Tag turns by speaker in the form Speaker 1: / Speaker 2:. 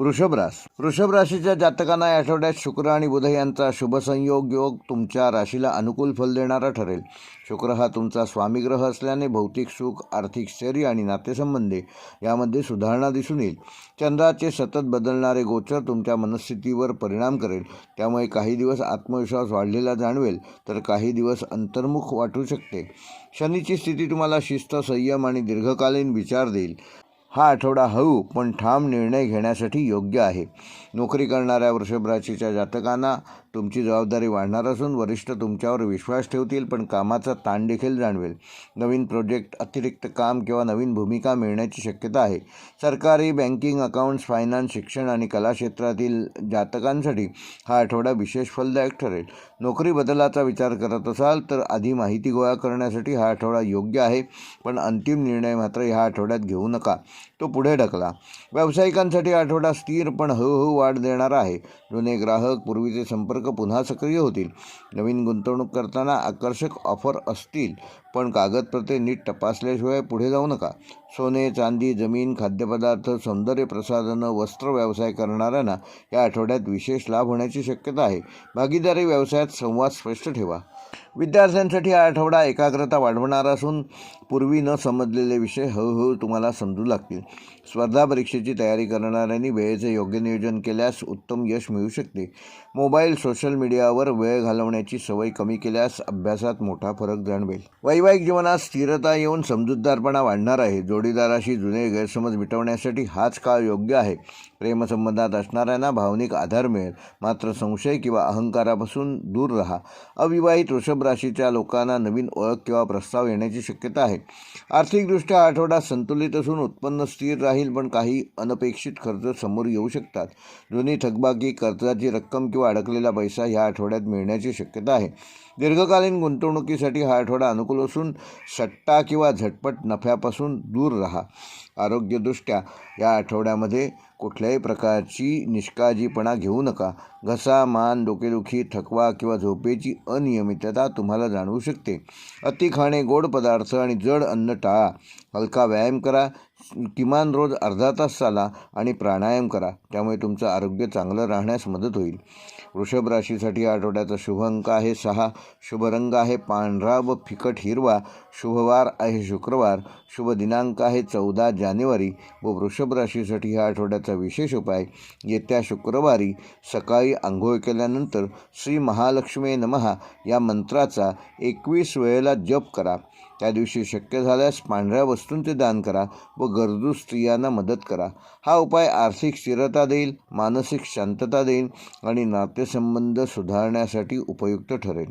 Speaker 1: वृषभ राशीच्या जातकांना या आठवड्यात शुक्र आणि बुध यांचा शुभ संयोग योग तुमच्या राशीला अनुकूल फल देणारा ठरेल. शुक्र हा तुमचा स्वामी ग्रह असल्याने भौतिक सुख, आर्थिक स्थैर्य आणि नातेसंबंधे यामध्ये सुधारणा दिसून येईल. चंद्राचे सतत बदलणारे गोचर तुमच्या मनस्थितीवर परिणाम करेल. त्यामुळे काही दिवस आत्मविश्वास वाढलेला जाणवेल तर काही दिवस अंतर्मुख वाटू शकते. शनीची स्थिती तुम्हाला शिस्त, संयम आणि दीर्घकालीन विचार देईल. हा आठवडा हळू पण ठाम निर्णय घेण्यासाठी योग्य आहे. नोकरी करणाऱ्या वृषभ राशीच्या जातकांना तुमची जबाबदारी वाढणार असून वरिष्ठ तुमच्यावर विश्वास ठेवतील, पण कामाचा ताण देखील जाणवेल. नवीन प्रोजेक्ट, अतिरिक्त काम किंवा नवीन भूमिका मिळण्याची शक्यता आहे. सरकारी, बँकिंग, अकाउंट्स, फायनान्स, शिक्षण आणि कला क्षेत्रातील जातकांसाठी हा आठवडा विशेष फलदायक ठरेल. नोकरी बदलाचा विचार करत असाल तर आधी माहिती गोळा करण्यासाठी हा आठवडा योग्य आहे, पण अंतिम निर्णय मात्र ह्या आठवड्यात घेऊ नका, तो पुढे ढकला. व्यावसायिकांसाठी आठवडा स्थिर पण हळूहळू वाढ देणारा आहे. जुने ग्राहक, पूर्वीचे संपर्क पुन्हा सक्रिय होतील. नवीन गुंतवणूक करताना आकर्षक ऑफर असतील, पण कागदपत्रे नीट तपासल्याशिवाय पुढे जाऊ नका. सोने, चांदी, जमीन, खाद्यपदार्थ, सौंदर्य प्रसाधनं, वस्त्र व्यवसाय करणाऱ्यांना या आठवड्यात विशेष लाभ होण्याची शक्यता आहे. भागीदारी व्यवसायात संवाद स्पष्ट ठेवा. विद्यार्थ्यांसाठी हा आठवडा एकाग्रता वाढवणारा असून पूर्वी न समजलेले विषय हळूहळू तुम्हाला समजू लागतील. स्पर्धा परीक्षेची तयारी करणाऱ्यांनी वेळेचे योग्य नियोजन केल्यास उत्तम यश मिळू शकते. मोबाईल, सोशल मीडियावर वेळ घालवण्याची सवय कमी केल्यास अभ्यासात मोठा फरक जाणवेल. वैवाहिक जीवनात स्थिरता येऊन समजूतदारपणा वाढणार आहे. जोडीदाराशी जुने गैरसमज मिटवण्यासाठी हाच काळ योग्य आहे. प्रेमसंबंधात असणाऱ्यांना भावनिक आधार मिळेल, मात्र संशय किंवा अहंकारापासून दूर राहा. अविवाहित वृषभ राशीच्या लोकांना नवीन ओळख किंवा प्रस्ताव येण्याची शक्यता आहे. आर्थिकदृष्ट्या आठवडा संतुलित असून उत्पन्न स्थिर राहील, पण काही अनपेक्षित खर्च समोर येऊ शकतात. जुनी थकबाकी, कर्जाची रक्कम किंवा अडकलेला पैसा ह्या आठवड्यात मिळण्याची शक्यता आहे. दीर्घकालीन गुंतवणुकीसाठी हा आठवडा अनुकूल असून सट्टा किंवा झटपट नफ्यापासून दूर राहा. आरोग्यदृष्ट्या या आठवड्यामध्ये कुठल्याही प्रकारची निष्काळजीपणा घेऊ नका. घसा, मान, डोकेदुखी, थकवा किंवा झोपेची अनियमितता तुम्हाला जाणवू शकते. अति खाणे, गोड पदार्थ आणि जड अन्न टाळा. हलका व्यायाम करा. किमान रोज अर्धा तास चाला आणि प्राणायाम करा. त्यामुळे तुमचं आरोग्य चांगलं राहण्यास मदत होईल. वृषभ राशीसाठी आठवड्याचा शुभ अंक आहे 6. शुभ रंग आहे पांढरा व फिकट हिरवा. शुभवार आहे शुक्रवार. शुभ दिनांक आहे 14 जानेवारी. व वृषभ राशीसाठी ह्या आठवड्याचा विशेष उपाय, येत्या शुक्रवारी सकाळी आंघोळ केल्यानंतर श्री महालक्ष्मी नमः या मंत्राचा 21 वेळेला जप करा. त्या दिवशी शक्य झाल्यास पांढऱ्या वस्तूंचे दान करा व गरजू स्त्रियांना मदत करा. हा उपाय आर्थिक स्थिरता देईल, मानसिक शांतता देईल आणि नातेसंबंध सुधारण्यासाठी उपयुक्त ठरेल.